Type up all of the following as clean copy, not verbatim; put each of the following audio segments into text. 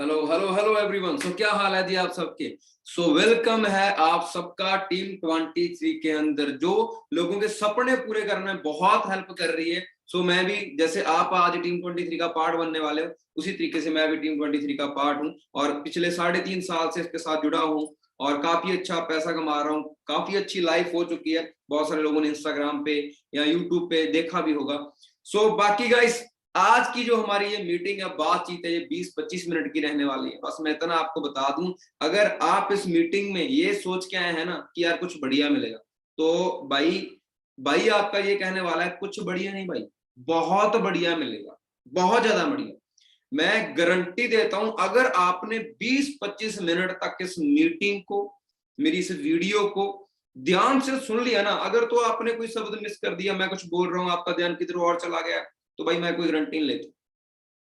Hello hello hello everyone. So क्या हाल है जी आप सबके। सो वेलकम है आप सबका टीम 23 के अंदर, जो लोगों के सपने पूरे करने में बहुत हेल्प कर रही है। सो मैं भी, जैसे आप आज टीम 23 का पार्ट बनने वाले हो, उसी तरीके से मैं भी टीम 23 का पार्ट हूँ और पिछले 3.5 साल से इसके साथ जुड़ा हूँ और काफी अच्छा पैसा कमा रहा हूँ। काफी अच्छी लाइफ हो चुकी है। बहुत सारे लोगों ने इंस्टाग्राम पे या यूट्यूब पे देखा भी होगा। सो बाकी गाइस, आज की जो हमारी ये मीटिंग है, बातचीत है, ये 20-25 मिनट की रहने वाली है। बस मैं इतना आपको बता दूं, अगर आप इस मीटिंग में ये सोच के आए हैं ना कि यार कुछ बढ़िया मिलेगा, तो भाई भाई आपका ये कहने वाला है कुछ बढ़िया नहीं भाई, बहुत बढ़िया मिलेगा, बहुत ज्यादा बढ़िया। मैं गारंटी देता हूं, अगर आपने 20-25 मिनट तक इस मीटिंग को, मेरी इस वीडियो को ध्यान से सुन लिया ना, अगर तो आपने कोई शब्द मिस कर दिया, मैं कुछ बोल रहा हूं, आपका ध्यान किधर और चला गया, तो भाई मैं कोई गारंटी नहीं लेता,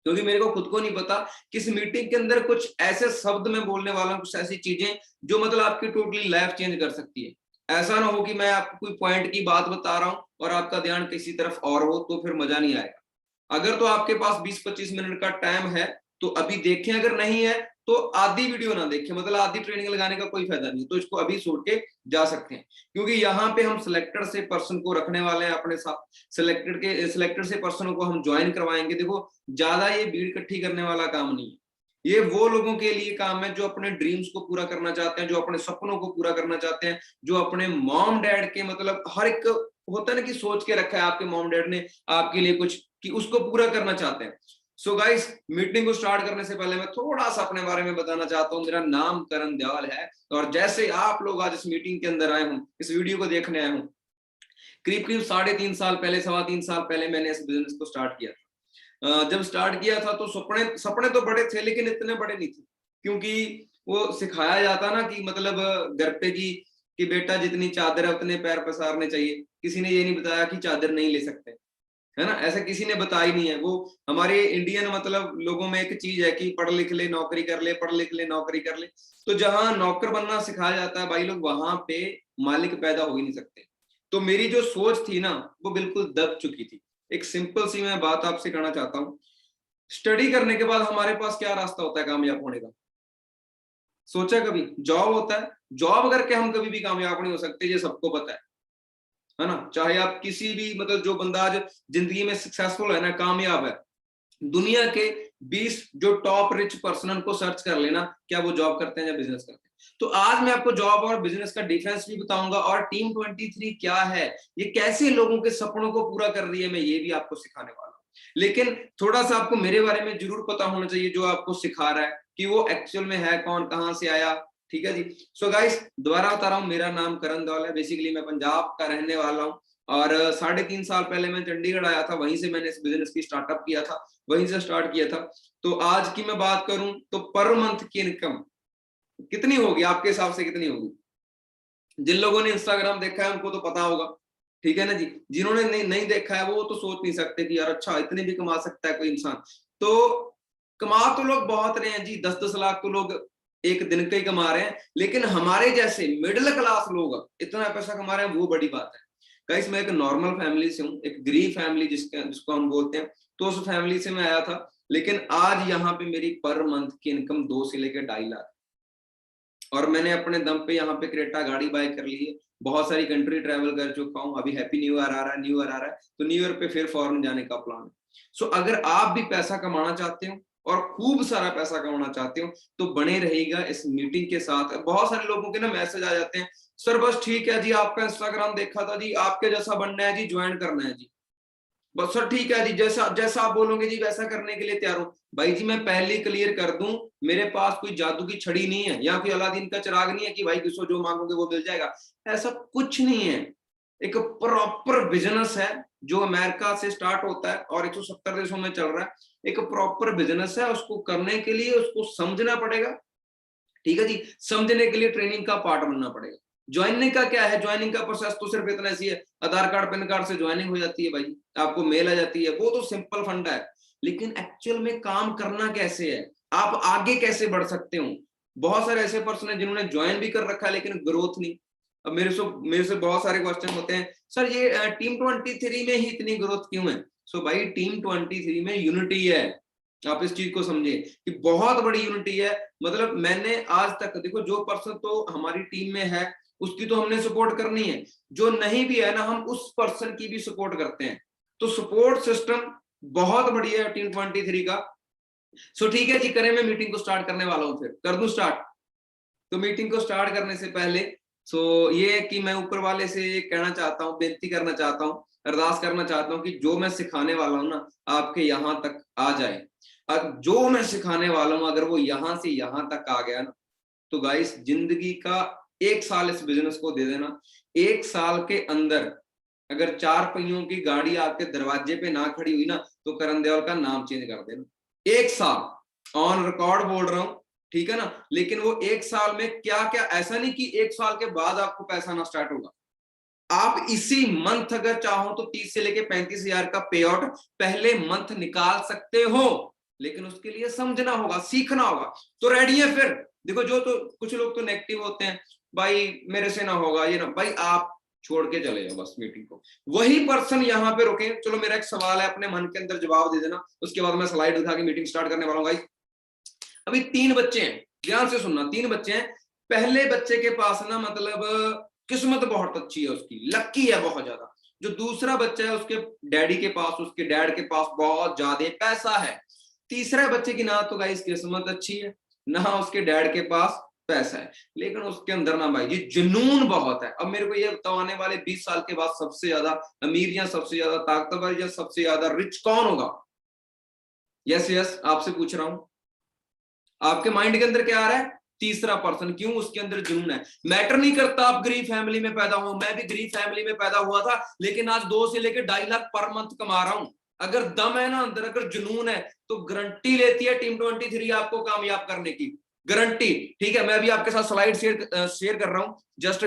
क्योंकि मेरे को खुद को नहीं पता किस मीटिंग के अंदर कुछ ऐसे शब्द मैं बोलने वाला हूँ, कुछ ऐसी चीजें जो मतलब आपकी टोटली लाइफ चेंज कर सकती है। ऐसा ना हो कि मैं आपको कोई पॉइंट की बात बता रहा हूँ और आपका ध्यान किसी तरफ और हो, तो फिर मजा नहीं आएगा। अगर तो आपके पास 20-25 मिनट का टाइम है तो अभी देखें, अगर नहीं है तो आधी वीडियो ना देखें, मतलब आधी ट्रेनिंग लगाने का कोई फायदा नहीं, तो इसको अभी छोड़ के जा सकते हैं, क्योंकि यहाँ पे हम सिलेक्टेड से पर्सन को रखने वाले हैं अपने साथ। सिलेक्टेड से पर्सनों को हम ज्वाइन करवाएंगे। देखो, ज्यादा ये भीड़ इकट्ठी करने वाला काम नहीं है, ये वो लोगों के लिए काम है जो अपने ड्रीम्स को पूरा करना चाहते हैं, जो अपने सपनों को पूरा करना चाहते हैं, जो अपने मॉम डैड के, मतलब हर एक होता है ना कि सोच के रखा है आपके मॉम डैड ने आपके लिए कुछ, कि उसको पूरा करना चाहते हैं। सो गाइस, मीटिंग को स्टार्ट करने से पहले मैं थोड़ा सा अपने बारे में बताना चाहता हूँ। मेरा नाम करण दयाल है और जैसे आप लोग आज इस मीटिंग के अंदर आए हूँ, इस वीडियो को देखने आए हूँ, करीब करीब 3.5 साल पहले, 3.25 साल पहले मैंने इस बिजनेस को स्टार्ट किया था। जब स्टार्ट किया था तो सपने सपने तो बड़े थे, लेकिन इतने बड़े नहीं थे, क्योंकि वो सिखाया जाता ना कि मतलब घर पे कि बेटा जितनी चादर है उतने पैर पसारने चाहिए। किसी ने ये नहीं बताया कि चादर नहीं ले सकते, है ना, ऐसा किसी ने बताया नहीं है। वो हमारे इंडियन मतलब लोगों में एक चीज है कि पढ़ लिख ले नौकरी कर ले, पढ़ लिख ले नौकरी कर ले। तो जहां नौकर बनना सिखाया जाता है भाई लोग, वहां पे मालिक पैदा हो ही नहीं सकते। तो मेरी जो सोच थी ना, वो बिल्कुल दब चुकी थी। एक सिंपल सी मैं बात आपसे कहना चाहता हूँ, स्टडी करने के बाद हमारे पास क्या रास्ता होता है कामयाब होने का? सोचा कभी? जॉब होता है। जॉब करके हम कभी भी कामयाब नहीं हो सकते, ये सबको पता है ना। चाहे आप किसी भी, मतलब जो बंदा आज जिंदगी में सक्सेसफुल है ना, कामयाब है, दुनिया के 20 जो टॉप रिच पर्सन को सर्च कर लेना, क्या वो जॉब करते हैं या बिजनेस करते हैं। तो आज मैं आपको जॉब और बिजनेस का डिफरेंस भी बताऊंगा, और टीम 23 क्या है, ये कैसे लोगों के सपनों को पूरा कर रही है, मैं ये भी आपको सिखाने वाला हूँ। लेकिन थोड़ा सा आपको मेरे बारे में जरूर पता होना चाहिए, जो आपको सिखा रहा है कि वो एक्चुअल में है कौन, कहां से आया। ठीक है जी। सो गाइस, दोबारा बता रहा हूँ, मेरा नाम करण दौल है। बेसिकली मैं पंजाब का रहने वाला हूँ और 3.5 साल पहले मैं चंडीगढ़ आया था, वहीं से मैंने इस बिजनेस की स्टार्टअप किया था, वहीं से स्टार्ट किया था। तो आज की मैं बात करूं तो पर मंथ की इनकम कितनी होगी आपके हिसाब से, कितनी होगी? जिन लोगों ने इंस्टाग्राम देखा है उनको तो पता होगा, ठीक है ना जी। जिन्होंने नहीं देखा है वो तो सोच नहीं सकते कि यार अच्छा इतने भी कमा सकता है कोई इंसान। तो कमा तो लोग बहुत रहे हैं जी, 10-10 लाख तो लोग एक दिन के ही कमा रहे हैं, लेकिन हमारे जैसे मिडिल क्लास लोग इतना पैसा कमा रहे हैं, वो बड़ी बात है। गाइस, मैं एक नॉर्मल फैमिली से हूँ, एक गरीब फैमिली जिसको हम बोलते हैं, तो उस फैमिली से मैं आया था। लेकिन आज यहाँ पे मेरी पर मंथ की इनकम 2 से लेकर 2.5 लाख, और मैंने अपने दम पे यहाँ पे क्रेटा गाड़ी बाय कर ली है। बहुत सारी कंट्री ट्रैवल कर चुका हूँ। अभी हैप्पी न्यू ईयर आ रहा है, न्यू ईयर आ रहा है, तो न्यू ईयर पे फिर फॉरेन जाने का प्लान है। सो अगर आप भी पैसा कमाना चाहते हो और खूब सारा पैसा कमाना चाहते हो, तो बने रहेगा इस मीटिंग के साथ। बहुत सारे लोगों के ना मैसेज आ जाते हैं, सर बस ठीक है जी, आपका इंस्टाग्राम देखा था जी, आपके जैसा बनना है जी, ज्वाइन करना है जी। बस सर ठीक है जी, जैसा जैसा आप बोलोगे जी वैसा करने के लिए तैयार हूं। भाई जी, मैं पहले ही क्लियर कर दूं, मेरे पास कोई जादू की छड़ी नहीं है या कोई अलादीन का चिराग नहीं है कि भाई किसको जो मांगोगे वो मिल जाएगा। ऐसा कुछ नहीं है। एक प्रॉपर बिजनेस है जो अमेरिका से स्टार्ट होता है और 170 देशों में चल रहा है। एक प्रॉपर बिजनेस है, उसको करने के लिए उसको समझना पड़ेगा। ठीक है जी। समझने के लिए ट्रेनिंग का पार्ट बनना पड़ेगा। ज्वाइनिंग का क्या है? ज्वाइनिंग का प्रोसेस तो सिर्फ इतना ऐसी है, आधार कार्ड पैन कार्ड से ज्वाइनिंग हो जाती है भाई, आपको मेल आ जाती है, वो तो सिंपल फंडा है। लेकिन एक्चुअल में काम करना कैसे है, आप आगे कैसे बढ़ सकते हो? बहुत सारे ऐसे पर्सन है जिन्होंने ज्वाइन भी कर रखा है लेकिन ग्रोथ नहीं। अब मेरे से बहुत सारे क्वेश्चन होते हैं, सर ये टीम 23 में ही इतनी ग्रोथ क्यों है? सो भाई, टीम 23 में यूनिटी है। आप इस चीज को समझे कि बहुत बड़ी यूनिटी है। मतलब मैंने आज तक देखो, जो पर्सन तो हमारी टीम में है उसकी तो हमने सपोर्ट करनी है, जो नहीं भी है ना हम उस पर्सन की भी सपोर्ट करते हैं। तो सपोर्ट सिस्टम बहुत बढ़िया है टीम 23 का। सो ठीक है जी, करें, मैं मीटिंग को स्टार्ट करने वाला हूं, फिर कर दूं स्टार्ट। तो मीटिंग को स्टार्ट करने से पहले ये है कि मैं ऊपर वाले से कहना चाहता हूँ, बेनती करना चाहता हूँ, अरदास करना चाहता हूँ कि जो मैं सिखाने वाला हूँ ना आपके यहाँ तक आ जाए। अब जो मैं सिखाने वाला हूँ अगर वो यहाँ से यहाँ तक आ गया ना, तो गाइस जिंदगी का 1 साल इस बिजनेस को दे देना। 1 साल के अंदर अगर 4 पहियों की गाड़ी आपके दरवाजे पे ना खड़ी हुई ना, तो करण देओल का नाम चेंज कर देना। 1 साल ऑन रिकॉर्ड बोल रहा हूं, ठीक है ना। लेकिन वो 1 साल में क्या क्या, ऐसा नहीं कि 1 साल के बाद आपको पैसा ना स्टार्ट होगा। आप इसी मंथ अगर चाहो तो 30 से लेके 35 हजार का पे आउट पहले मंथ निकाल सकते हो, लेकिन उसके लिए समझना होगा, सीखना होगा। तो रेडी है फिर? देखो, जो तो कुछ लोग तो नेगेटिव होते हैं, भाई मेरे से ना होगा ये ना, भाई आप छोड़ के चले जाओ बस मीटिंग को। वही पर्सन यहाँ पे रुके। चलो मेरा एक सवाल है, अपने मन के अंदर जवाब दे देना, उसके बाद मैं स्लाइड उठा के मीटिंग स्टार्ट करने वाला हूँ। गाइस अभी 3 बच्चे हैं, ध्यान से सुनना, 3 बच्चे हैं। पहले बच्चे के पास ना मतलब किस्मत बहुत अच्छी है, उसकी लक्की है बहुत ज्यादा। जो दूसरा बच्चा है उसके डैडी के पास, उसके डैड के पास बहुत ज्यादा पैसा है। तीसरा बच्चे की ना तो गाइस किस्मत अच्छी है, ना उसके डैड के पास पैसा है, लेकिन उसके अंदर ना भाई जी जुनून बहुत है। अब मेरे को ये बताओ, आने वाले 20 साल के बाद सबसे ज्यादा अमीर या सबसे ज्यादा ताकतवर या सबसे ज्यादा रिच कौन होगा? यस यस, आपसे पूछ रहा हूं, आपके माइंड के अंदर क्या आ रहा है? तीसरा पर्सन। क्यों? उसके अंदर जुनून है। मैटर नहीं करता आप गरीब फैमिली में पैदा हो, मैं भी गरीब फैमिली में पैदा हुआ था, लेकिन आज 2 से लेकर 2.5 लाख पर मंथ कमा रहा हूं। अगर दम है ना अंदर, अगर जुनून है, तो गारंटी लेती है टीम 23 आपको कामयाब करने की, गारंटी। ठीक है, मैं अभी आपके साथ स्लाइड शेयर कर रहा हूं, just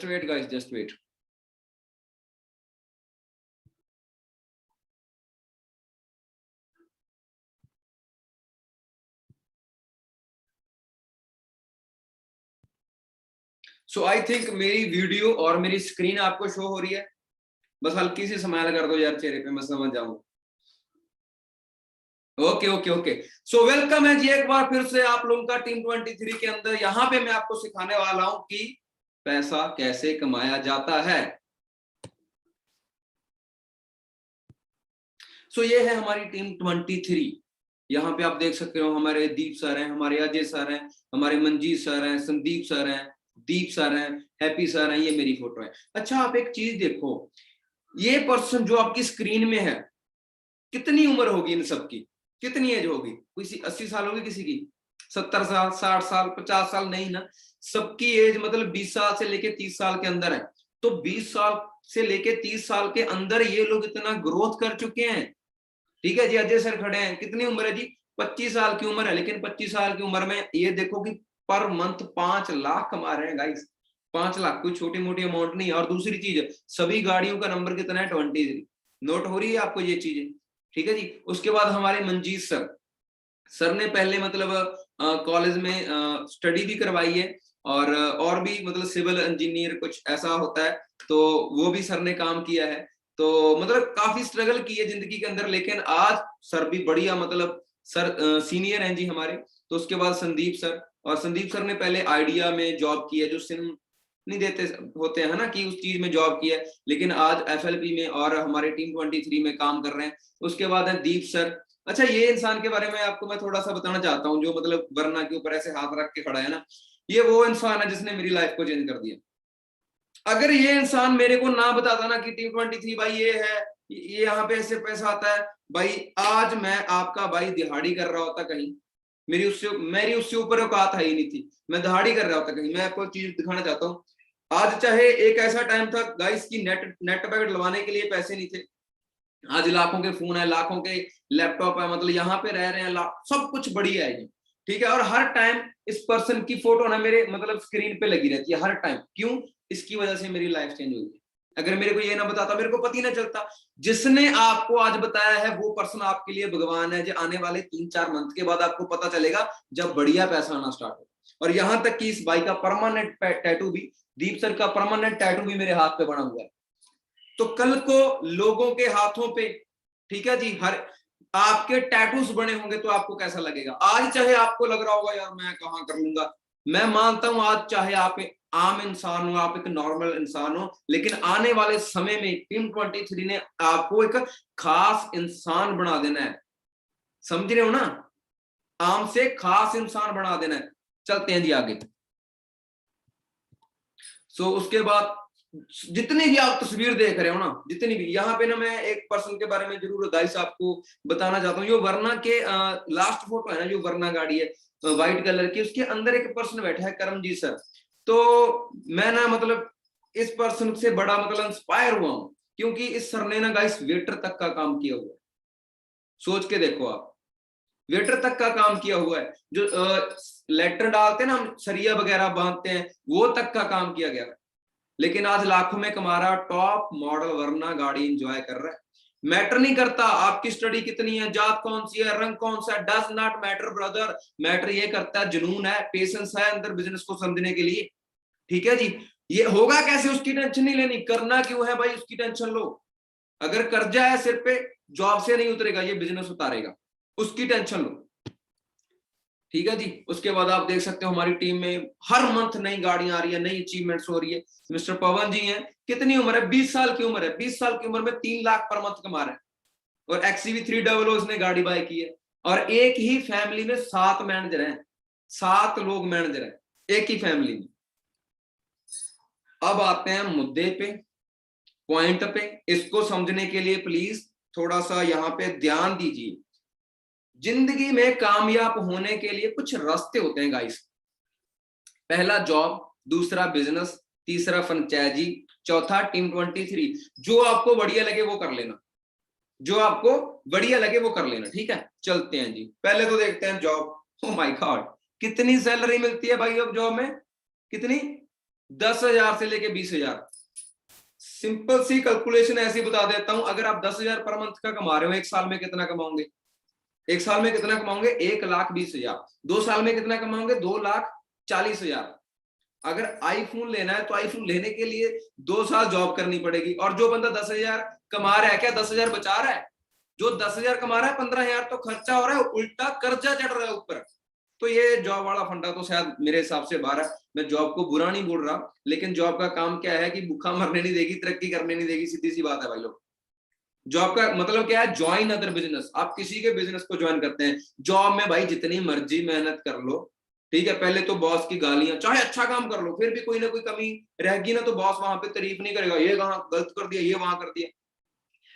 wait guys, just wait. So I think मेरी वीडियो और मेरी स्क्रीन आपको शो हो रही है। बस हल्की सी स्माइल कर दो यार चेहरे पे, मैं समझ जाऊं। Okay okay okay. So welcome है जी एक बार फिर से आप लोगों का टीम 23 के अंदर। यहाँ पे मैं आपको सिखाने वाला हूं कि पैसा कैसे कमाया जाता है। सो ये है हमारी टीम 23। यहाँ पे आप देख सकते हो हमारे दीप सर हैं, हमारे अजय सर हैं, हमारे मंजीत सर हैं, संदीप सर हैं, दीप सर हैं, हैप्पी सर हैं, ये मेरी फोटो है। अच्छा आप एक चीज देखो, ये पर्सन जो आपकी स्क्रीन में है, कितनी उम्र होगी इन सबकी? कितनी एज होगी? किसी 80 साल होगी, किसी की 70 साल, 60 साल, 50 साल, नहीं ना। सबकी एज मतलब 20 साल से लेके 30 साल के अंदर है। तो 20 साल से लेके 30 साल के अंदर ये लोग इतना ग्रोथ कर चुके हैं। ठीक है जी, अजय सर खड़े हैं, कितनी उम्र है जी? 25 साल की उम्र है, लेकिन 25 साल की उम्र में ये देखो कि पर मंथ 5 लाख कमा रहे हैं गाइस। 5 लाख कोई छोटी मोटी अमाउंट नहीं है। और दूसरी चीज, सभी गाड़ियों का नंबर कितना है? 23। नोट हो रही है आपको ये चीजें? ठीक है जी। उसके बाद हमारे मंजीत सर, सर ने पहले मतलब कॉलेज में स्टडी भी करवाई है, और भी मतलब सिविल इंजीनियर कुछ ऐसा होता है, तो वो भी सर ने काम किया है। तो मतलब काफी स्ट्रगल की है जिंदगी के अंदर, लेकिन आज सर भी बढ़िया, मतलब सर सीनियर हैं जी हमारे। तो उसके बाद संदीप सर, और संदीप सर ने पहले आइडिया में जॉब की है, जो सिम नहीं देते होते हैं ना, कि उस चीज में जॉब की है, लेकिन आज एफएलपी में और हमारे टीम 23 में काम कर रहे हैं। उसके बाद है दीप सर। अच्छा, ये इंसान के बारे में आपको मैं थोड़ा सा बताना चाहता हूँ, जो मतलब वरना के ऊपर ऐसे हाथ रख के खड़ा है ना, ये वो इंसान है जिसने मेरी लाइफ को चेंज कर दिया। अगर ये इंसान मेरे को ना बताता ना कि टीम 23 भाई ये है, ये यहाँ पे ऐसे पैसा आता है भाई। आज मैं आपका भाई दिहाड़ी कर रहा होता कहीं, मेरी उससे ऊपर औकात है ही नहीं थी, मैं दिहाड़ी कर रहा होता कहीं। मैं आपको चीज दिखाना चाहता हूँ, आज चाहे एक ऐसा टाइम था गाइस की नेट पैकेट लगवाने के लिए पैसे नहीं थे, आज लाखों के फोन है, लाखों के लैपटॉप है, मतलब यहाँ पे रह रहे हैं, सब कुछ बढ़िया है, ठीक है। और हर टाइम इस पर्सन की फोटो ना मेरे मतलब स्क्रीन पे लगी रहती है हर टाइम। क्यों? इसकी वजह से मेरी लाइफ चेंज हुई है। अगर मेरे को ये ना बताता, मेरे को पता ही ना चलता। जिसने आपको आज बताया है वो पर्सन आपके लिए भगवान है, जो आने वाले 3-4 मंथ के बाद आपको पता चलेगा जब बढ़िया पैसा आना स्टार्ट हो। और यहां तक कि इस भाई का परमानेंट टैटू भी, दीप सर का परमानेंट टैटू भी मेरे हाथ पे बना हुआ है। तो कल को लोगों के हाथों पे, ठीक है जी, हर आपके टैटूज बने होंगे तो आपको कैसा लगेगा? आज चाहे आपको लग रहा होगा यार मैं कहां कर लूंगा, मैं मानता हूं आज चाहे आप आम इंसान हो, आप एक नॉर्मल इंसान हो, लेकिन आने वाले समय में टीम 23 ने आपको एक खास इंसान बना देना है। समझ रहे हो ना? आम से खास इंसान बना देना है। चलते हैं जी आगे। उसके बाद जितनी भी आप तस्वीर देख रहे हो ना, जितनी भी, यहाँ पे ना मैं एक पर्सन के बारे में जरूर गाइस आपको बताना चाहता हूँ। जो वरना के लास्ट फोटो है ना, जो वरना गाड़ी है व्हाइट कलर की, उसके अंदर एक पर्सन बैठा है, करमजीत सर। तो मैं ना मतलब इस पर्सन से बड़ा मतलब इंस्पायर हुआ हूँ, क्योंकि इस सर ने ना गाइस वेटर तक का काम किया हुआ है। सोच के देखो आप, वेटर तक का काम किया हुआ है। जो लेटर डालते हैं ना, हम सरिया वगैरह बांधते हैं, वो तक का काम किया गया है। लेकिन आज लाखों में कमा रहा, टॉप मॉडल वरना गाड़ी एंजॉय कर रहा है। मैटर नहीं करता आपकी स्टडी कितनी है, जात कौन सी है, रंग कौन सा है, does not matter brother. Matter ये करता है जुनून है, पेशेंस है अंदर बिजनेस को समझने के लिए, ठीक है जी। ये होगा कैसे उसकी टेंशन नहीं लेनी, करना क्यों है भाई उसकी टेंशन लो। अगर कर्जा है सिर पे, जॉब से नहीं उतरेगा, ये बिजनेस उतारेगा, उसकी टेंशन लो, ठीक है जी। उसके बाद आप देख सकते हो हमारी टीम में हर मंथ नई गाड़ियां आ रही है, नई अचीवमेंट्स हो रही है। मिस्टर पवन जी हैं, कितनी उम्र है? 20 साल की उम्र है। 20 साल की उम्र में 3 लाख पर मंथ कमा रहे हैं, और XCV 300 उसने गाड़ी बाय की है। और एक ही फैमिली में 7 मैनेजर हैं, 7 लोग मैनेजर हैं एक ही फैमिली में। अब आते हैं मुद्दे पे, पॉइंट पे। इसको समझने के लिए प्लीज थोड़ा सा यहाँ पे ध्यान दीजिए। जिंदगी में कामयाब होने के लिए कुछ रास्ते होते हैं गाइस। पहला जॉब, दूसरा बिजनेस, तीसरा फ्रेंचाइजी, चौथा टीम 23। जो आपको बढ़िया लगे वो कर लेना, जो आपको बढ़िया लगे वो कर लेना, ठीक है। चलते हैं जी, पहले तो देखते हैं जॉब। ओ माय गॉड, कितनी सैलरी मिलती है भाई अब जॉब में? कितनी? 10,000 से लेके 20,000। सिंपल सी कैलकुलेशन ऐसी बता देता हूं, अगर आप 10,000 पर मंथ का कमा रहे हो, एक साल में कितना कमाओगे? एक साल में कितना कमाओगे? 1,20,000। 2 साल में कितना कमाओगे? 2,40,000। अगर आईफोन लेना है तो आईफोन लेने के लिए 2 साल जॉब करनी पड़ेगी। और जो बंदा 10,000 कमा रहा है, क्या 10,000 बचा रहा है? जो 10,000 कमा रहा है, 15,000 तो खर्चा हो रहा है, उल्टा कर्जा चढ़ रहा है ऊपर। तो ये जॉब वाला फंडा तो शायद मेरे हिसाब से बाहर है। मैं जॉब को बुरा नहीं बोल रहा, लेकिन जॉब का काम क्या है कि भूखा मरने नहीं देगी, तरक्की करने नहीं देगी, सीधी सी बात है भाई लोग। जॉब का मतलब क्या है? Join other business. आप किसी के बिजनेस को ज्वाइन करते हैं। जॉब में भाई जितनी मर्जी मेहनत कर लो, ठीक है, पहले तो बॉस की गालियां, चाहे अच्छा काम कर लो, फिर भी कोई ना कोई कमी रहेगी ना, तो बॉस वहां पे तारीफ नहीं करेगा, ये कहां गलत कर दिया, ये वहां कर दिया।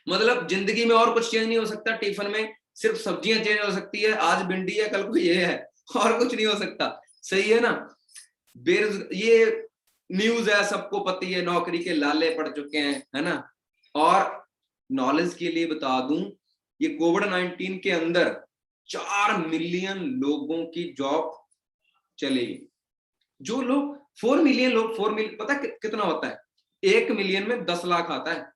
मतलब जिंदगी में और कुछ चेंज नहीं हो सकता, टिफिन में सिर्फ सब्जियां चेंज हो सकती है, आज भिंडी है कल को ये है, और कुछ नहीं हो सकता। सही है ना? ये न्यूज है, सबको पता है, नौकरी के लाले पड़ चुके हैं, है ना। और नॉलेज के लिए बता दूं, ये कोविड-19 के अंदर 4 मिलियन लोगों की जॉब चलेगी। जो लोग 4 मिलियन लोग, 4 मिलियन पता कितना होता है? 1 मिलियन में 10 लाख आता है।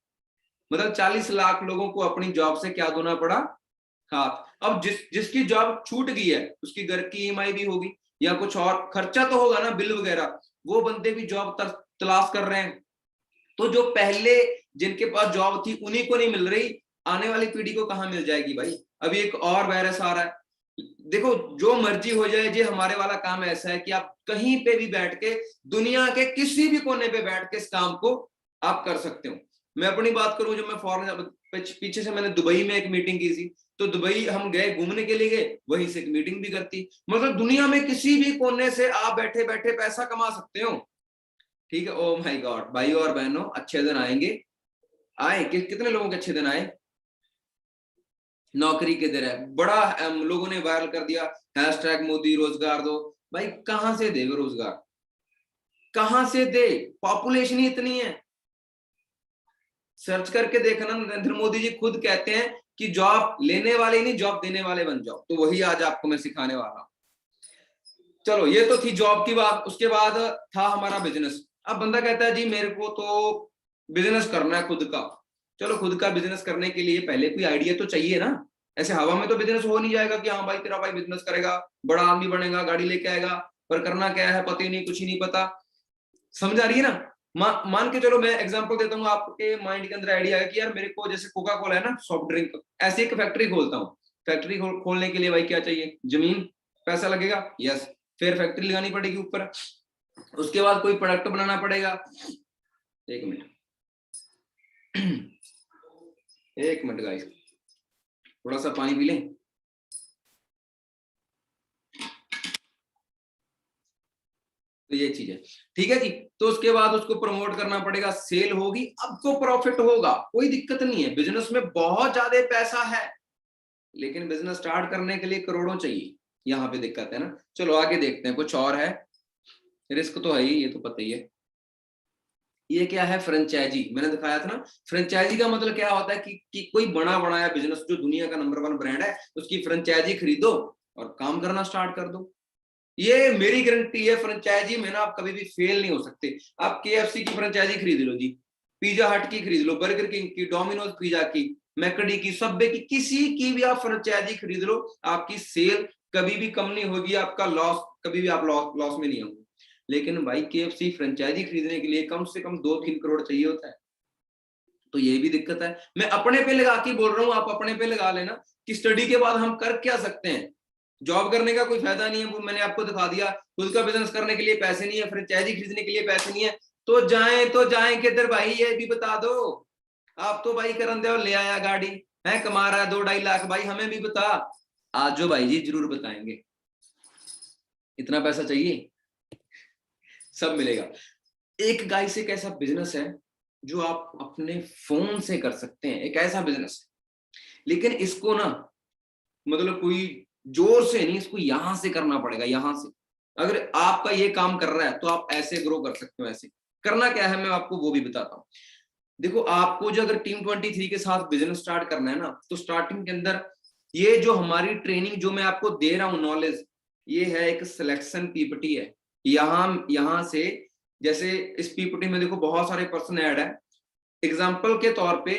मतलब 40 लाख लोगों को अपनी जॉब से क्या धोना पड़ा? हाथ। अब जिसकी जॉब छूट गई है, उसकी घर की EMI भी होगी, या कुछ और खर्चा तो होगा ना, बिल वगैरह, वो बंदे भी जॉब तलाश कर रहे हैं। तो जो पहले जिनके पास जॉब थी उन्हीं को नहीं मिल रही, आने वाली पीढ़ी को कहां मिल जाएगी भाई? अभी एक और वायरस आ रहा है। देखो जो मर्जी हो जाए, ये हमारे वाला काम ऐसा है कि आप कहीं पे भी बैठ के, दुनिया के किसी भी कोने पे बैठ के इस काम को आप कर सकते हो। मैं अपनी बात करूं, जब मैं फॉरेन, पीछे से मैंने दुबई में एक मीटिंग की थी, तो दुबई हम गए, घूमने के लिए गए, वहीं से एक मीटिंग भी करती। मतलब दुनिया में किसी भी कोने से आप बैठे बैठे पैसा कमा सकते हो, ठीक है। ओ माय गॉड भाई और बहनों, अच्छे दिन आएंगे, आए कितने लोगों के अच्छे दिन आए? नौकरी के दिन है, बड़ा लोगों ने वायरल कर दिया हैशटैग मोदी रोजगार दो। भाई कहां से देगा रोजगार, कहां से दे? पॉपुलेशन ही इतनी है। सर्च करके देखना, नरेंद्र मोदी जी खुद कहते हैं कि जॉब लेने वाले नहीं जॉब देने वाले बन जाओ। तो वही आज आपको मैं सिखाने वाला हूं। चलो ये तो थी जॉब की बात। उसके बाद था हमारा बिजनेस। अब बंदा कहता है जी मेरे को तो बिजनेस करना है खुद का। चलो खुद का बिजनेस करने के लिए पहले कोई आइडिया तो चाहिए ना। ऐसे हवा में तो बिजनेस हो नहीं जाएगा कि हाँ भाई तेरा भाई बिजनेस करेगा, बड़ा आदमी बनेगा, गाड़ी लेके आएगा, पर करना क्या है पता ही नहीं, कुछ ही नहीं पता। समझ आ रही है ना? मान के चलो मैं एग्जांपल देता हूँ, आपके माइंड के अंदर आइडिया है कि यार मेरे को जैसे कोका कोला है ना सॉफ्ट ड्रिंक, ऐसे एक फैक्ट्री खोलता हूँ। फैक्ट्री खोलने के लिए भाई क्या चाहिए? जमीन, पैसा लगेगा, यस। फिर फैक्ट्री लगानी पड़ेगी ऊपर, उसके बाद कोई प्रोडक्ट बनाना पड़ेगा। एक मिनट एक मिनट गाइस, थोड़ा सा पानी पी लें। तो ये चीज है, ठीक है जी। तो उसके बाद उसको प्रमोट करना पड़ेगा, सेल होगी, अब तो प्रॉफिट होगा, कोई दिक्कत नहीं है। बिजनेस में बहुत ज्यादा पैसा है, लेकिन बिजनेस स्टार्ट करने के लिए करोड़ों चाहिए, यहाँ पे दिक्कत है ना। चलो आगे देखते हैं, कुछ और है। रिस्क तो है ही, ये तो पता ही है। ये क्या है? फ्रेंचाइजी। मैंने दिखाया था ना, फ्रेंचाइजी का मतलब क्या होता है कि कोई बना बनाया बिजनेस जो दुनिया का नंबर 1 ब्रांड है, उसकी फ्रेंचाइजी खरीदो और काम करना स्टार्ट कर दो। ये मेरी गारंटी है, फ्रेंचाइजी में ना आप कभी भी फेल नहीं हो सकते। आप केएफसी की फ्रेंचाइजी खरीद लो जी, पिज्जा हट की खरीद लो, बर्गर किंग की, डोमिनोज पिज्जा की, मैकडी की, सबवे की, किसी की भी आप फ्रेंचाइजी खरीद लो, आपकी सेल कभी भी कम नहीं होगी, आपका लॉस कभी भी, आप लॉस में नहीं होंगे। लेकिन भाई केएफसी फ्रेंचाइजी खरीदने के लिए कम से कम 2-3 करोड़ चाहिए होता है। तो ये भी दिक्कत है। मैं अपने पे लगा के बोल रहा हूँ, आप अपने पे लगा लेना कि स्टडी के बाद हम कर क्या सकते हैं। जॉब करने का कोई फायदा नहीं है, वो मैंने आपको दिखा दिया। खुद का बिजनेस करने के लिए पैसे नहीं है, फ्रेंचाइजी खरीदने के लिए पैसे नहीं है, तो जाएं किधर भाई? ये भी बता दो। आप तो भाई करण देव ले आया गाड़ी, है कमा रहा है 2-2.5 लाख, भाई हमें भी बता। आज जो भाई जी जरूर बताएंगे। इतना पैसा चाहिए, सब मिलेगा। एक गाय से एक ऐसा बिजनेस है जो आप अपने फोन से कर सकते हैं, एक ऐसा बिजनेस। लेकिन इसको ना मतलब कोई जोर से नहीं, इसको यहां से करना पड़ेगा, यहां से। अगर आपका ये काम कर रहा है तो आप ऐसे ग्रो कर सकते हो। ऐसे करना क्या है मैं आपको वो भी बताता हूँ। देखो आपको जो अगर टीम 23 के साथ बिजनेस स्टार्ट करना है ना, तो स्टार्टिंग के अंदर ये जो हमारी ट्रेनिंग जो मैं आपको दे रहा हूँ नॉलेज, ये है एक सिलेक्शन पीपीटी है। यहां से जैसे इस पीपीटी में देखो बहुत सारे पर्सन ऐड है। एग्जाम्पल के तौर पे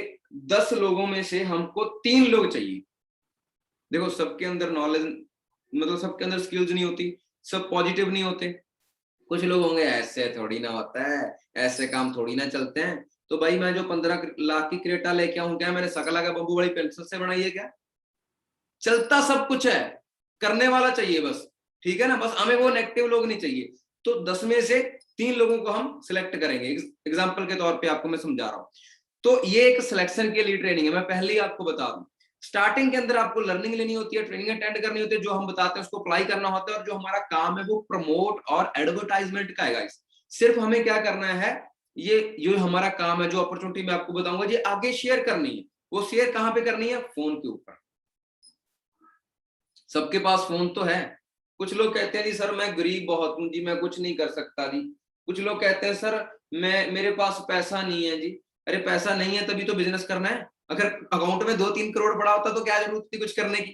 10 लोगों में से हमको 3 लोग चाहिए। देखो सबके अंदर नॉलेज मतलब सबके अंदर स्किल्स नहीं होती, सब पॉजिटिव नहीं होते। कुछ लोग होंगे ऐसे थोड़ी ना होता है, ऐसे काम थोड़ी ना चलते हैं। तो भाई मैं जो 15 लाख की क्रेटा लेके आऊं, क्या मैंने सकला का बब्बू बड़ी पेंसिल से बनाई है क्या? चलता सब कुछ है, करने वाला चाहिए बस। ठीक है ना, बस हमें वो नेगेटिव लोग नहीं चाहिए। तो 10 में से 3 लोगों को हम सिलेक्ट करेंगे। एग्जाम्पल के तौर पे आपको मैं समझा रहा हूं। तो ये एक सिलेक्शन के लिए ट्रेनिंग है, मैं पहले ही आपको बता दूं। स्टार्टिंग के अंदर आपको लर्निंग लेनी होती है, ट्रेनिंग अटेंड करनी होती है, जो हम बताते हैं उसको अप्लाई करना होता है। और जो हमारा काम है वो प्रमोट और एडवर्टाइजमेंट का है गाइस। सिर्फ हमें क्या करना है, ये जो हमारा काम है, जो अपॉर्चुनिटी मैं आपको बताऊंगा, ये आगे शेयर करनी है। वो शेयर कहां पे करनी है? फोन के ऊपर। सबके पास फोन तो है। कुछ लोग कहते हैं जी सर मैं गरीब बहुत हूं जी, मैं कुछ नहीं कर सकता जी। कुछ लोग कहते हैं सर मेरे पास पैसा नहीं है जी। अरे पैसा नहीं है तभी तो बिजनेस करना है। अगर अकाउंट में 2-3 करोड़ पड़ा होता तो क्या जरूरत थी कुछ करने की?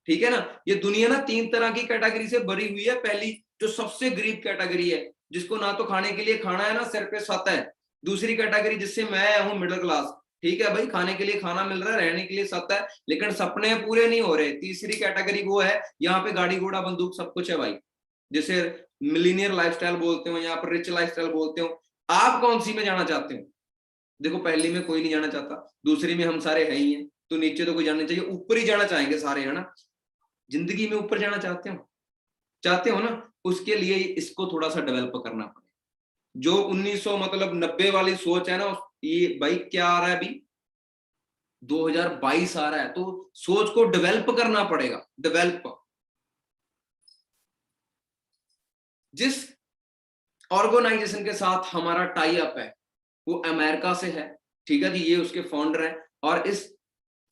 ठीक है ना। ये दुनिया ना 3 तरह की कैटेगरी से भरी हुई है। पहली जो सबसे गरीब कैटेगरी है, जिसको ना तो खाने के लिए खाना है ना सिर पे छत है। दूसरी कैटेगरी जिससे मैं हूं, मिडिल क्लास। ठीक है भाई, खाने के लिए खाना मिल रहा है, रहने के लिए छत है, लेकिन सपने पूरे नहीं हो रहे। तीसरी कैटेगरी वो है यहाँ पे गाड़ी घोड़ा बंदूक सब कुछ है भाई, जिसे मिलीनियर लाइफस्टाइल बोलते हो, यहाँ पर रिच लाइफस्टाइल बोलते हो। आप कौन सी में जाना चाहते हो? देखो पहली में कोई नहीं जाना चाहता, दूसरी में हम सारे है ही हैं, तो नीचे तो कोई जाना चाहिए, ऊपर ही जाना चाहेंगे सारे, है ना। जिंदगी में ऊपर जाना चाहते हो ना, उसके लिए इसको थोड़ा सा डेवलप करना पड़ेगा। जो 1900 मतलब 90 वाली सोच है ना, ये भाई क्या आ रहा है अभी, 2022 आ रहा है, तो सोच को डेवलप करना पड़ेगा। डेवलप। जिस ऑर्गेनाइजेशन के साथ हमारा टाई अप है वो अमेरिका से है, ठीक है जी, ये उसके फाउंडर हैं। और इस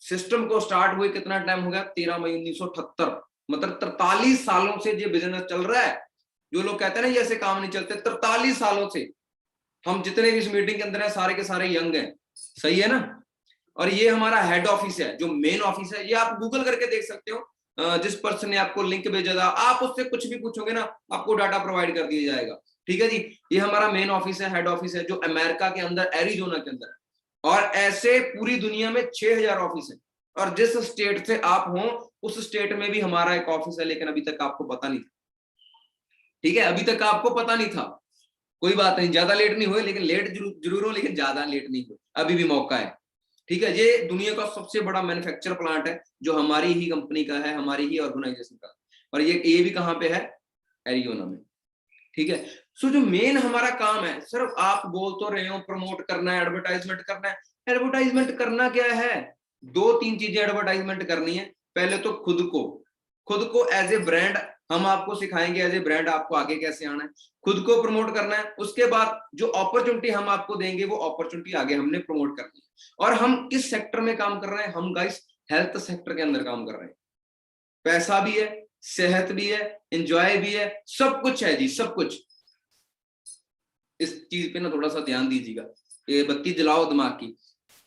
सिस्टम को स्टार्ट हुए कितना टाइम हो गया, 13 मई 1978, मतलब 43 सालों से ये बिजनेस चल रहा है। जो लोग कहते हैं ना ये ऐसे काम नहीं चलते, 43 सालों से हम जितने भी इस मीटिंग के अंदर है सारे के सारे यंग हैं, सही है ना। और ये हमारा हेड ऑफिस है, जो मेन ऑफिस है, ये आप गूगल करके देख सकते हो। जिस पर्सन ने आपको लिंक भेजा था, आप उससे कुछ भी पूछोगे ना, आपको डाटा प्रोवाइड कर दिया जाएगा। ठीक है जी, ये हमारा मेन ऑफिस है, हेड ऑफिस है, जो अमेरिका के अंदर एरिजोना के अंदर है। और ऐसे पूरी दुनिया में 6000 ऑफिस है। और जिस स्टेट से आप हो उस स्टेट में भी हमारा एक ऑफिस है, लेकिन अभी तक आपको पता नहीं था। ठीक है, अभी तक आपको पता नहीं था, कोई बात नहीं, ज्यादा लेट नहीं हुए, लेकिन लेट जरूर हो, लेकिन ज्यादा लेट नहीं हुए, अभी भी मौका है। ठीक है, ये दुनिया का सबसे बड़ा मैन्युफैक्चर प्लांट है, जो हमारी ही कंपनी का है, हमारी ही ऑर्गेनाइजेशन का। और ये भी कहाँ पे है, एरिजोना में। ठीक है, सो जो मेन हमारा काम है, सिर्फ आप बोल तो रहे हो प्रमोट करना है, एडवर्टाइजमेंट करना है। एडवर्टाइजमेंट करना क्या है, 2-3 चीजें एडवर्टाइजमेंट करनी है। पहले तो खुद को एज ए ब्रांड हम आपको सिखाएंगे, एज ए ब्रांड आपको आगे कैसे आना है, खुद को प्रमोट करना है। उसके बाद जो अपॉर्चुनिटी हम आपको देंगे, वो अपॉर्चुनिटी आगे हमने प्रमोट करनी है। और हम किस सेक्टर में काम कर रहे हैं, हम गाइस हेल्थ सेक्टर के अंदर काम कर रहे हैं। पैसा भी है, सेहत भी है, एंजॉय भी है, सब कुछ है जी, सब कुछ। इस चीज पे ना थोड़ा सा ध्यान दीजिएगा, ये बत्ती जलाओ दिमाग की।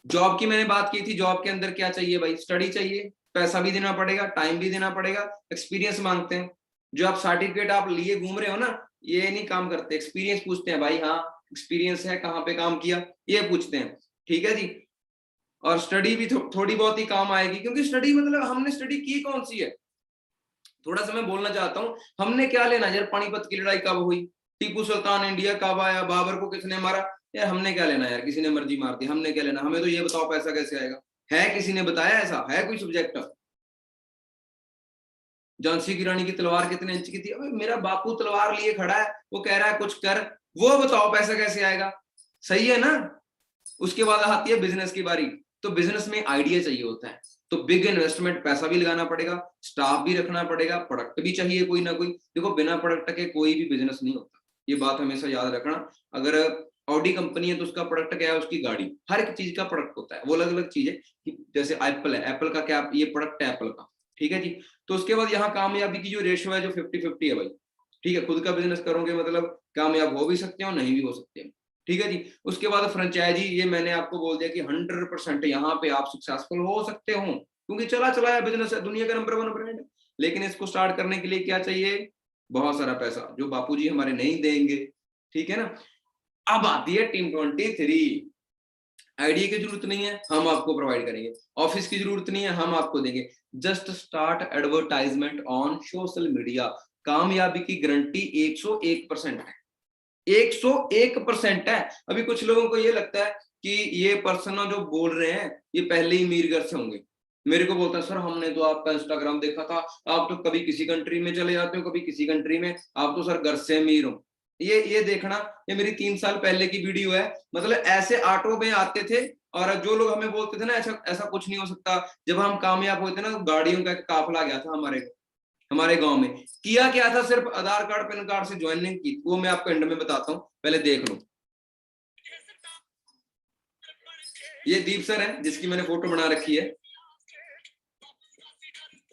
जॉब की मैंने बात की थी, जॉब के अंदर क्या चाहिए भाई, स्टडी चाहिए, पैसा भी देना पड़ेगा, टाइम भी देना पड़ेगा, एक्सपीरियंस मांगते हैं। जो आप सर्टिफिकेट आप लिए घूम रहे हो ना, ये नहीं काम करते, एक्सपीरियंस पूछते हैं भाई, हाँ एक्सपीरियंस है, कहाँ पे काम किया, ये पूछते हैं। ठीक है जी, और स्टडी भी थोड़ी बहुत ही काम आएगी, क्योंकि स्टडी मतलब हमने स्टडी की कौन सी है। थोड़ा सा मैं बोलना चाहता हूँ, हमने क्या लेना यार, पानीपत की लड़ाई कब हुई, टीपू सुल्तान इंडिया कब आया, बाबर को किसने मारा, यार हमने क्या लेना यार, किसी ने मर्जी मार दी, हमने क्या लेना, हमें तो ये बताओ पैसा कैसे आएगा। है किसी ने बताया, ऐसा है कोई सब्जेक्ट। झांसी की रानी की तलवार कितने इंच की थी, अबे मेरा बापू तलवार लिए खड़ा है, वो कह रहा है कुछ कर, वो बताओ पैसा कैसे आएगा, सही है ना। उसके बाद आती है बिजनेस की बारी, तो बिजनेस में आइडिया चाहिए होता है, तो बिग इन्वेस्टमेंट, पैसा भी लगाना पड़ेगा, स्टाफ भी रखना पड़ेगा, प्रोडक्ट भी चाहिए कोई ना कोई। देखो बिना प्रोडक्ट के कोई भी बिजनेस नहीं होता, ये बात हमेशा याद रखना। अगर ऑडी कंपनी है तो उसका प्रोडक्ट क्या है, उसकी गाड़ी, हर एक चीज का प्रोडक्ट होता है, वो अलग अलग चीज है। कि जैसे एप्पल है, एप्पल का क्या, ये प्रोडक्ट है एप्पल का। ठीक है जी, तो उसके बाद यहाँ कामयाबी की जो रेशियो है, जो 50-50 है भाई। ठीक है, खुद का बिजनेस करोगे मतलब कामयाब हो भी सकते हो, नहीं भी हो सकते हो। ठीक है जी, उसके बाद फ्रेंचाइजी, ये मैंने आपको बोल दिया कि 100% यहाँ पे आप सक्सेसफुल हो सकते हो, क्योंकि चला चलाया बिजनेस है, दुनिया का नंबर 1 ब्रांड है। लेकिन इसको स्टार्ट करने के लिए क्या चाहिए, बहुत सारा पैसा, जो बापूजी हमारे नहीं देंगे। ठीक है ना। अब आती है टीम 23। आइडिया की जरूरत नहीं है, हम आपको प्रोवाइड करेंगे। ऑफिस की जरूरत नहीं है, हम आपको देंगे। Just start advertisement on social media, कामयाबी की गारंटी 101% है, 101% है। अभी कुछ लोगों को ये लगता है कि ये पर्सन जो बोल रहे हैं ये पहले ही अमीर घर से होंगे। मेरे को बोलता है सर हमने तो आपका इंस्टाग्राम देखा था, आप तो कभी किसी कंट्री में चले जाते हो, कभी किसी कंट्री में, आप तो सर घर से अमीर हो। ये देखना, ये मेरी 3 साल पहले की वीडियो है। मतलब ऐसे ऑटो में आते थे, और जो लोग हमें बोलते थे ना ऐसा ऐसा कुछ नहीं हो सकता, जब हम कामयाब हुए थे ना, तो गाड़ियों का एक काफिला गया था हमारे गांव में। किया क्या था, सिर्फ आधार कार्ड पैन कार्ड से ज्वाइनिंग की, वो मैं आपको एंड में बताता हूँ, पहले देख लो। ये दीप सर है, जिसकी मैंने फोटो बना रखी है,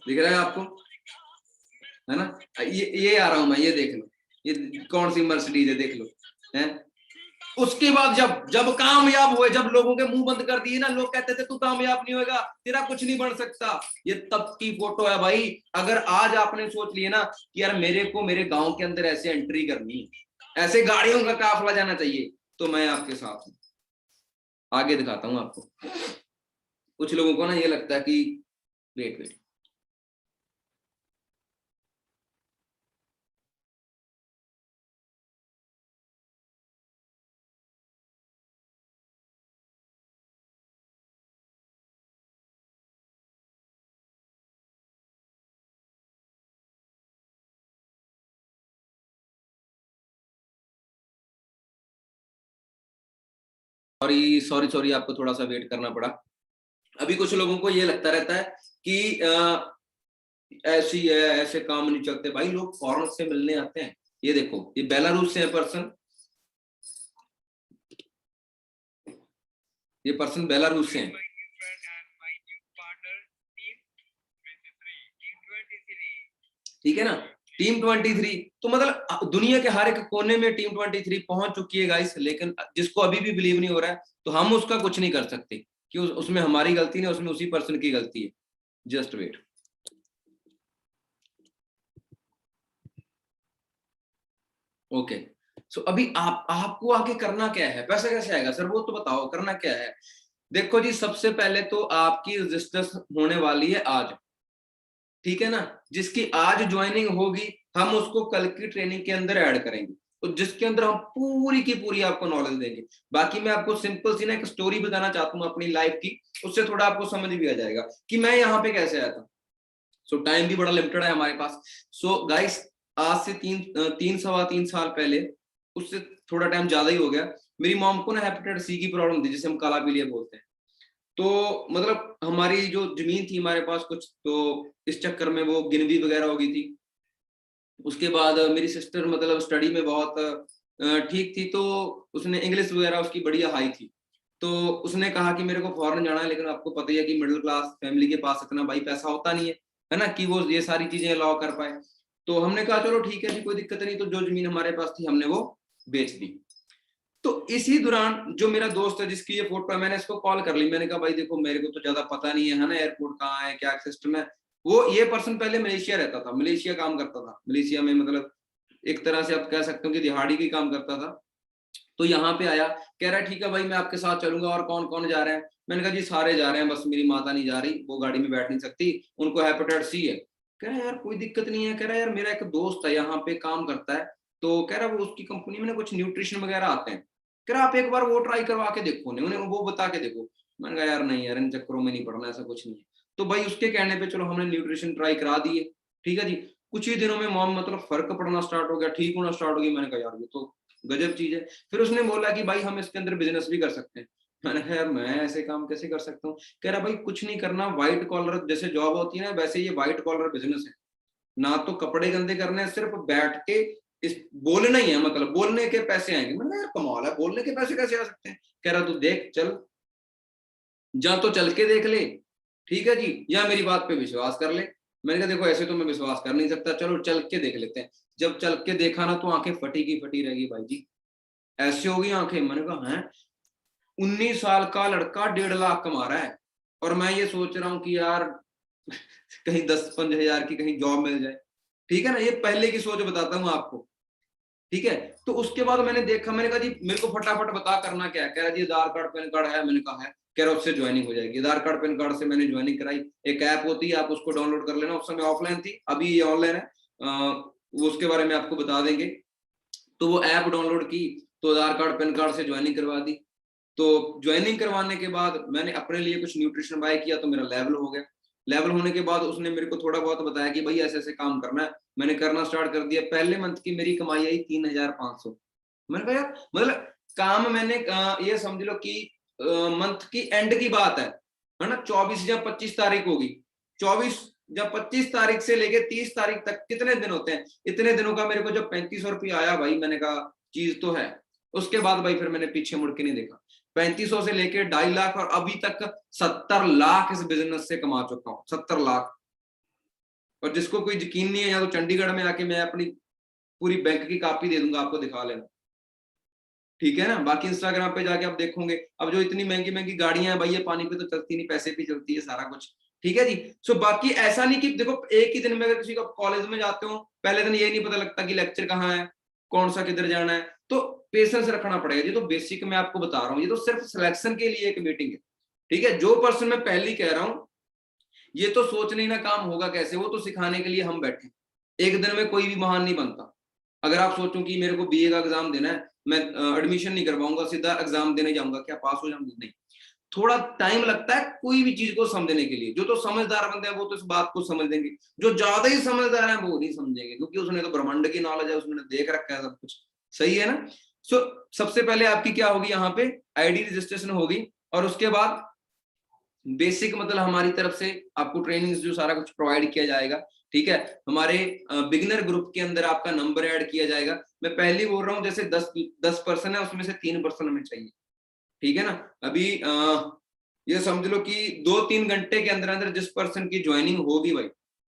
दिख रहा है आपको, है ना। ये आ रहा हूं मैं, ये देख लो, ये कौन सी मर्सिडीज है, देख लो है। उसके बाद जब जब कामयाब हुए, जब लोगों के मुंह बंद कर दिए ना, लोग कहते थे तू कामयाब नहीं होगा, तेरा कुछ नहीं बन सकता, ये तब की फोटो है भाई। अगर आज आपने सोच लिया ना कि यार मेरे को मेरे गांव के अंदर ऐसे एंट्री करनी, ऐसे गाड़ियों का काफिला जाना चाहिए, तो मैं आपके साथ हूं। आगे दिखाता हूं आपको। कुछ लोगों को ना ये लगता है कि wait wait, sorry sorry sorry, आपको थोड़ा सा वेट करना पड़ा। अभी कुछ लोगों को ये लगता रहता है कि ऐसी है, ऐसे काम नहीं चलते भाई, लोग फॉरेन से मिलने आते हैं। ये देखो, ये बेलारूस से है पर्सन, ये पर्सन बेलारूस से हैं। ठीक है ना, टीम 23। तो मतलब दुनिया के हर एक कोने में टीम 23 पहुंच चुकी है गाइस, लेकिन जिसको अभी भी बिलीव नहीं हो रहा है, तो हम उसका कुछ नहीं कर सकते कि उसमें हमारी गलती नहीं, उसमें उसी पर्सन की गलती है। Just wait. ओके, सो अभी आपको आगे करना क्या है, पैसा कैसे आएगा सर वो तो बताओ, करना क्या है। देखो जी, सबसे पहले तो आपकी रजिस्टर्स होने वाली है आज, ठीक है ना। जिसकी आज ज्वाइनिंग होगी, हम उसको कल की ट्रेनिंग के अंदर ऐड करेंगे, तो जिसके अंदर हम पूरी की पूरी आपको नॉलेज देंगे। बाकी मैं आपको सिंपल सी ना एक स्टोरी बताना चाहता हूँ अपनी लाइफ की, उससे थोड़ा आपको समझ भी आ जाएगा कि मैं यहाँ पे कैसे आया था। सो टाइम भी बड़ा लिमिटेड है हमारे पास। सो गाइस, आज से तीन सवा तीन साल पहले, उससे थोड़ा टाइम ज्यादा ही हो गया, मेरी मॉम को ना हेपेटाइटिस सी की प्रॉब्लम थी, जिसे हम काला पीलिया बोलते हैं। तो मतलब हमारी जो जमीन थी हमारे पास कुछ, तो इस चक्कर में वो गिनती वगैरह हो गई थी। उसके बाद मेरी सिस्टर मतलब स्टडी में बहुत ठीक थी, तो उसने इंग्लिश वगैरह उसकी बढ़िया हाई थी। तो उसने कहा कि मेरे को फॉरेन जाना है, लेकिन आपको पता ही है कि मिडिल क्लास फैमिली के पास इतना भाई पैसा होता नहीं है ना, कि वो ये सारी चीजें अलाउ कर पाए। तो हमने कहा चलो ठीक है जी, कोई दिक्कत नहीं। तो जो जमीन हमारे पास थी हमने वो बेच दी। तो इसी दौरान जो मेरा दोस्त है जिसकी ये फोटो है, मैंने इसको कॉल कर ली। मैंने कहा भाई देखो, मेरे को तो ज्यादा पता नहीं है ना, एयरपोर्ट कहाँ है, क्या सिस्टम है। वो ये पर्सन पहले मलेशिया रहता था, मलेशिया काम करता था, मलेशिया में मतलब एक तरह से आप कह सकते हो कि दिहाड़ी की काम करता था। तो यहाँ पे आया, कह रहा है ठीक है भाई मैं आपके साथ चलूंगा, और कौन कौन जा रहे हैं। मैंने कहा जी सारे जा रहे हैं, बस मेरी माता नहीं जा रही, वो गाड़ी में बैठ नहीं सकती, उनको हेपेटाइटिस सी है। कह रहा है यार कोई दिक्कत नहीं है। कह रहा है यार मेरा एक दोस्त है यहाँ पे काम करता है, तो कह रहा है वो उसकी कंपनी में ना कुछ न्यूट्रिशन वगैरह आते हैं, कह रहा आप एक बार वो ट्राई करवा के देखो, नहीं उन्हें वो बता के देखो। मैंने कहा यार नहीं यार, इन चक्करों में नहीं पड़ना, ऐसा कुछ नहीं है। तो भाई उसके कहने पे चलो हमने न्यूट्रिशन ट्राई करा दिए। ठीक है जी, कुछ ही दिनों में मॉम मतलब फर्क पड़ना स्टार्ट हो गया, ठीक होना स्टार्ट हो गया। मैंने कहा यार ये तो गजब चीज है। फिर उसने बोला कि भाई हम इसके अंदर बिजनेस भी कर सकते हैं। मैंने कहा यार मैं ऐसे काम कैसे कर सकता हूँ। कह रहा भाई कुछ नहीं करना, व्हाइट कॉलर जैसे जॉब होती है ना, वैसे ये व्हाइट कॉलर बिजनेस है। ना तो कपड़े गंदे करने, सिर्फ बैठ के इस बोलना ही है, मतलब बोलने के पैसे आएंगे। मैंने कहा यार कमाल है, बोलने के पैसे कैसे आ सकते हैं। कह रहा तू देख चल, जा तो चल के देख ले, ठीक है जी, या मेरी बात पे विश्वास कर ले। मैंने कहा देखो ऐसे तो मैं विश्वास कर नहीं सकता, चलो चल के देख लेते हैं। जब चल के देखा ना, तो आंखें फटी की फटी रहेगी भाई जी, ऐसे होगी आंखें। मैंने कहा है, 19 साल का लड़का 1.5 लाख कमा रहा है, और मैं ये सोच रहा हूँ कि यार कहीं 10-15 हजार की कहीं जॉब मिल जाए। ठीक है ना, ये पहले की सोच बताता हूँ आपको। ठीक है, तो उसके बाद मैंने देखा, मैंने कहा जी मेरे को फटाफट बता करना क्या है। कह रहा जी आधार कार्ड पैन कार्ड है। मैंने कहा है। कह रहा उससे ज्वाइनिंग हो जाएगी। आधार कार्ड पैन कार्ड से मैंने ज्वाइनिंग कराई। एक ऐप होती है, आप उसको डाउनलोड कर लेना। उस समय ऑफलाइन थी, अभी ये ऑनलाइन है। वो उसके बारे में आपको बता देंगे। तो वो ऐप डाउनलोड की, तो आधार कार्ड पैन कार्ड से ज्वाइनिंग करवा दी। तो ज्वाइनिंग करवाने के बाद मैंने अपने लिए कुछ न्यूट्रिशन बाय किया, तो मेरा लेवल हो गया। लेवल होने के बाद उसने मेरे को थोड़ा बहुत बताया कि भाई ऐसे ऐसे काम करना है। मैंने करना स्टार्ट कर दिया। पहले मंथ की मेरी कमाई आई 3,500। मैंने कहा यार मतलब काम मैंने ये समझ लो कि मंथ की एंड की बात है ना, 24 या 25 तारीख होगी। 24 या 25 तारीख से लेके 30 तारीख तक कितने दिन होते हैं, इतने दिनों का मेरे को जब 3500 रुपया आया भाई, मैंने कहा चीज तो है। उसके बाद भाई फिर मैंने पीछे मुड़ के नहीं देखा। 3500 से लेके 2.5 लाख, और अभी तक 70 लाख इस बिजनेस से कमा चुका हूँ, 70 लाख। और जिसको कोई यकीन नहीं है, या तो चंडीगढ़ में आके मैं अपनी पूरी बैंक की कॉपी दे दूंगा, आपको दिखा लेना। ठीक है ना, बाकी इंस्टाग्राम पे जाके आप देखोगे, अब जो इतनी महंगी महंगी गाड़ियां हैं भाई, ये पानी पे तो चलती नहीं, पैसे पे चलती है सारा कुछ। ठीक है जी। सो बाकी ऐसा नहीं कि देखो एक ही दिन में अगर किसी को कॉलेज में जाते हो, पहले दिन ये नहीं पता लगता कि लेक्चर कहाँ है, कौन सा किधर जाना है। तो पेशेंस रखना पड़ेगा। ये तो बेसिक मैं आपको बता रहा हूँ, ये तो सिर्फ सिलेक्शन के लिए एक मीटिंग है। ठीक है, जो पर्सन मैं पहले कह रहा हूँ, ये तो सोचने ना काम होगा कैसे, वो तो सिखाने के लिए हम बैठे। एक दिन में कोई भी महान नहीं बनता। अगर आप सोचो कि मेरे को बीए का एग्जाम देना है, मैं एडमिशन नहीं करवाऊंगा, सीधा एग्जाम देने जाऊंगा, क्या पास हो जाऊंगा? नहीं, थोड़ा टाइम लगता है कोई भी चीज को समझने के लिए। जो तो समझदार बंदे हैं वो तो इस बात को समझ देंगे, जो ज्यादा ही समझदार हैं वो नहीं समझेंगे, क्योंकि उसने तो ब्रह्मांड की नॉलेज है, उसने देख रखा है सब कुछ। सही है ना। सो सबसे पहले आपकी क्या होगी, यहाँ पे आईडी रजिस्ट्रेशन होगी, और उसके बाद बेसिक मतलब हमारी तरफ से आपको ट्रेनिंग जो सारा कुछ प्रोवाइड किया जाएगा। ठीक है, हमारे बिगिनर ग्रुप के अंदर आपका नंबर ऐड किया जाएगा। मैं पहले बोल रहा हूँ, जैसे 10 पर्सन है, उसमें से 3 पर्सन हमें चाहिए। ठीक है ना। अभी ये समझ लो कि 2-3 घंटे के अंदर अंदर जिस पर्सन की ज्वाइनिंग होगी भाई,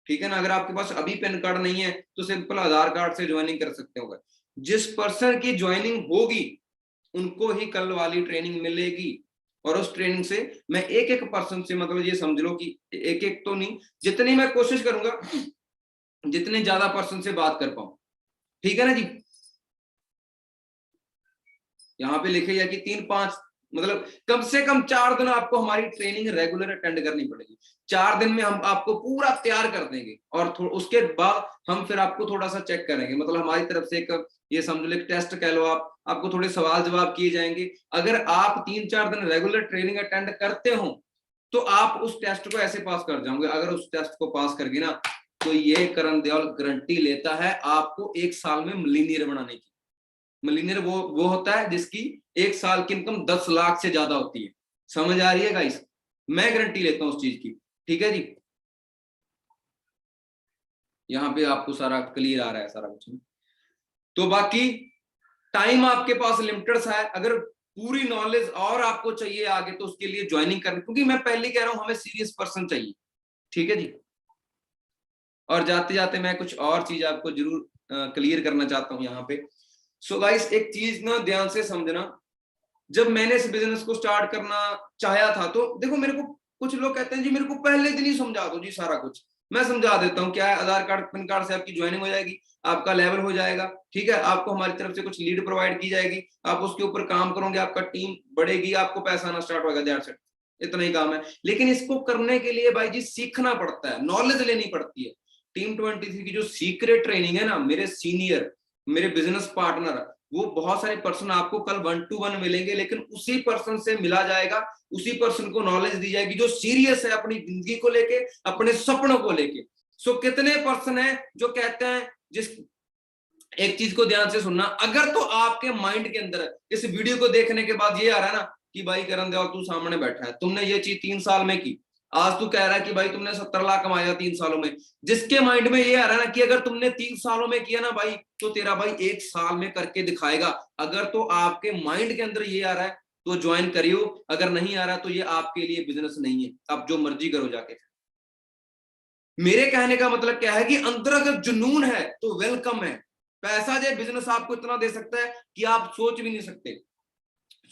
ठीक है ना। अगर आपके पास अभी पैन कार्ड नहीं है तो सिंपल आधार कार्ड से ज्वाइनिंग कर सकते हो। जिस पर्सन की ज्वाइनिंग होगी उनको ही कल वाली ट्रेनिंग मिलेगी, और उस ट्रेनिंग से मैं एक एक पर्सन से, मतलब ये समझ लो कि एक एक तो नहीं, जितनी मैं कोशिश करूंगा जितने ज्यादा पर्सन से बात कर पाऊं, ठीक है ना जी। यहाँ पे लिखे है कि 3-5 मतलब कम से कम 4 दिन आपको हमारी ट्रेनिंग रेगुलर अटेंड करनी पड़ेगी। 4 दिन में हम आपको पूरा तैयार कर देंगे, और उसके बाद हम फिर आपको थोड़ा सा चेक करेंगे, मतलब हमारी तरफ से एक ये समझ लो एक टेस्ट कह लो आप, आपको थोड़े सवाल जवाब किए जाएंगे। अगर आप 3-4 दिन रेगुलर ट्रेनिंग अटेंड करते हो तो आप उस टेस्ट को ऐसे पास कर जाओगे। अगर उस टेस्ट को पास कर गए ना तो ये करण देओल गारंटी लेता है आपको 1 साल में मिलीनियर बनाने की। मिलीनियर वो होता है जिसकी 1 साल की इनकम 10 लाख से ज्यादा होती है। समझ आ रही है गाइस, मैं गारंटी लेता हूं उस चीज की, ठीक है जी। यहाँ पे आपको सारा क्लियर आ रहा है सारा कुछ। तो बाकी टाइम आपके पास लिमिटेड सा है, अगर पूरी नॉलेज और आपको चाहिए आगे तो उसके लिए ज्वाइनिंग करनी, क्योंकि मैं पहले कह रहा हूं हमें सीरियस पर्सन चाहिए, ठीक है जी। और जाते जाते मैं कुछ और चीज आपको जरूर क्लियर करना चाहता हूं यहाँ पे। सो गाइस एक चीज ना ध्यान से समझना, जब मैंने इस बिजनेस को स्टार्ट करना चाहा था तो देखो मेरे को कुछ लोग कहते हैं जी मेरे को पहले दिन ही समझा दो जी सारा कुछ। मैं समझा देता हूँ क्या है, आधार कार्ड पैन कार्ड से आपकी ज्वाइनिंग हो जाएगी, आपका लेवल हो जाएगा, ठीक है। आपको हमारी तरफ से कुछ लीड प्रोवाइड की जाएगी, आप उसके ऊपर काम करोगे, आपका टीम बढ़ेगी, आपको पैसा आना स्टार्ट होगा, दैट्स इट, इतना ही काम है। लेकिन इसको करने के लिए भाई जी सीखना पड़ता है, नॉलेज लेनी पड़ती है। टीम 23 की जो सीक्रेट ट्रेनिंग है ना, मेरे सीनियर, मेरे बिजनेस पार्टनर, वो बहुत सारे पर्सन आपको कल 1-to-1 मिलेंगे, लेकिन उसी पर्सन से मिला जाएगा, उसी पर्सन को नॉलेज दी जाएगी जो सीरियस है अपनी जिंदगी को लेके, अपने सपनों को लेके। सो कितने पर्सन है जो कहते हैं, जिस एक चीज को ध्यान से सुनना, अगर तो आपके माइंड के अंदर इस वीडियो को देखने के बाद ये आ रहा है ना कि भाई करण देओल तू सामने बैठा है, तुमने ये चीज 3 साल में की, आज तू कह रहा है कि भाई तुमने 70 लाख कमाया 3 सालों में, जिसके माइंड में ये आ रहा है ना कि अगर तुमने 3 सालों में किया ना भाई तो तेरा भाई 1 साल में करके दिखाएगा, अगर तो आपके माइंड के अंदर ये आ रहा है तो ज्वाइन करियो, अगर नहीं आ रहा तो ये आपके लिए बिजनेस नहीं है, आप जो मर्जी करो जाके। मेरे कहने का मतलब क्या है कि अंदर अगर जुनून है तो वेलकम है। पैसा जो बिजनेस आपको इतना दे सकता है कि आप सोच भी नहीं सकते।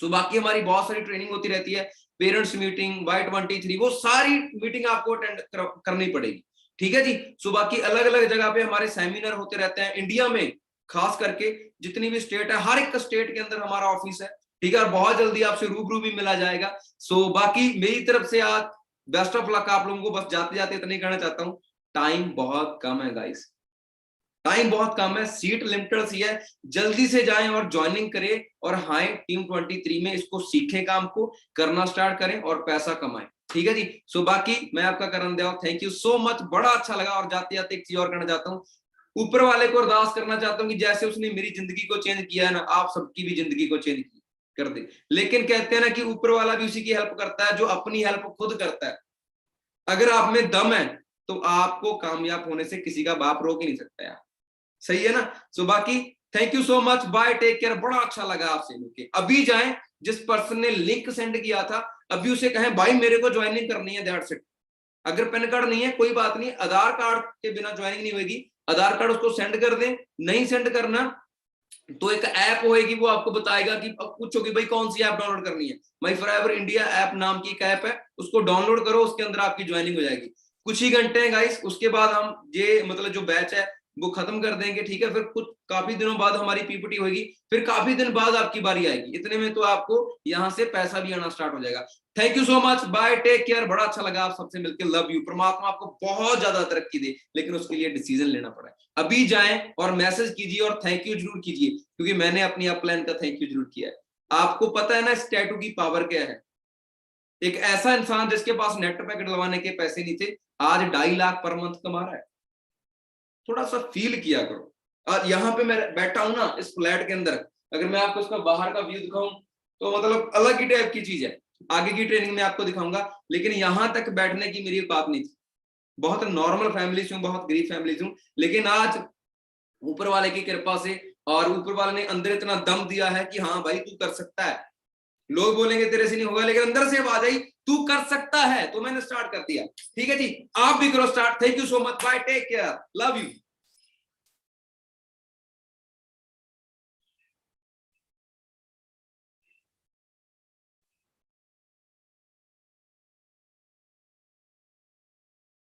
सो बाकी हमारी बहुत सारी ट्रेनिंग होती रहती है, पेरेंट्स मीटिंग, Y23, वो सारी मीटिंग आपको अटेंड करनी पड़ेगी, ठीक है जी। सो बाकी अलग अलग जगह पे हमारे सेमिनार होते रहते हैं इंडिया में, खास करके जितनी भी स्टेट है, हर एक स्टेट के अंदर हमारा ऑफिस है, ठीक है। और बहुत जल्दी आपसे रूबरू भी मिला जाएगा। सो बाकी मेरी तरफ से आज बेस्ट ऑफ लक आप लोगों को, बस जाते जाते इतना ही कहना चाहता हूँ, टाइम बहुत कम है गाइस, टाइम बहुत कम है, सीट लिमिटेड सी है, जल्दी से जाएं और ज्वाइनिंग करें, और हाई टीम 23 में इसको सीखें, काम को करना स्टार्ट करें और पैसा कमाएं, ठीक है जी। सो बाकी मैं आपका Karan Deol, thank you so much, बड़ा अच्छा लगा। और जाते जाते एक चीज और करना चाहता हूँ, ऊपर वाले को अरदास करना चाहता हूँ कि जैसे उसने मेरी जिंदगी को चेंज किया है ना, आप सबकी भी जिंदगी को चेंज कर दे। लेकिन कहते हैं ना कि ऊपर वाला भी उसी की हेल्प करता है जो अपनी हेल्प खुद करता है। अगर आप में दम है तो आपको कामयाब होने से किसी का बाप रोक ही नहीं सकता यार, सही है ना। सो बाकी thank you so much, bye, take care, बड़ा अच्छा लगा आपसे मिलके। अभी जाएं, जिस पर्सन ने लिंक सेंड किया था अभी उसे कहें भाई मेरे को ज्वाइनिंग करनी है, दैट्स इट। अगर पैन कार्ड नहीं है कोई बात नहीं, आधार कार्ड के बिना ज्वाइनिंग नहीं होगी, आधार कार्ड उसको सेंड कर दें, नहीं सेंड करना तो एक ऐप होएगी, वो आपको बताएगा कि अब पूछो कि भाई कौन सी ऐप डाउनलोड करनी है, माई फॉरएवर इंडिया ऐप नाम की एक ऐप है, उसको डाउनलोड करो, उसके अंदर आपकी ज्वाइनिंग हो जाएगी। कुछ ही घंटे हैं गाइस, उसके बाद हम ये मतलब जो बैच है वो खत्म कर देंगे, ठीक है। फिर कुछ काफी दिनों बाद हमारी पीपीटी होगी, फिर काफी दिन बाद आपकी बारी आएगी, इतने में तो आपको यहाँ से पैसा भी आना स्टार्ट हो जाएगा। Thank you so much, bye, take care, बड़ा अच्छा लगा आप सबसे मिलकर, लव यू। परमात्मा आपको बहुत ज्यादा तरक्की दे, लेकिन उसके लिए डिसीजन लेना पड़ा है। अभी जाएं और मैसेज कीजिए और थैंक यू जरूर कीजिए, क्योंकि मैंने अपनी अपलाइन का थैंक यू जरूर किया है। आपको पता है ना इस टैटू की पावर क्या है, एक ऐसा इंसान जिसके पास नेट पैक डलवाने के पैसे नहीं थे, आज 2.5 लाख पर मंथ कमा रहा है। थोड़ा सा फील किया करो। और यहाँ पे मैं बैठा हूं ना इस फ्लैट के अंदर, अगर मैं आपको इसका बाहर का व्यू दिखाऊं तो मतलब अलग ही टाइप की चीज है, आगे की ट्रेनिंग में आपको दिखाऊंगा, लेकिन यहाँ तक बैठने की मेरी बात नहीं थी। बहुत नॉर्मल फैमिली से हूँ, बहुत गरीब फैमिली से हूँ, लेकिन आज ऊपर वाले की कृपा से और ऊपर वाले ने अंदर इतना दम दिया है कि हाँ भाई तू कर सकता है, लोग बोलेंगे तेरे से नहीं होगा, लेकिन अंदर से आवाज आई तू कर सकता है, तो मैंने स्टार्ट कर दिया। ठीक है जी, आप भी करो start. Thank you so much, bye, take care, love you.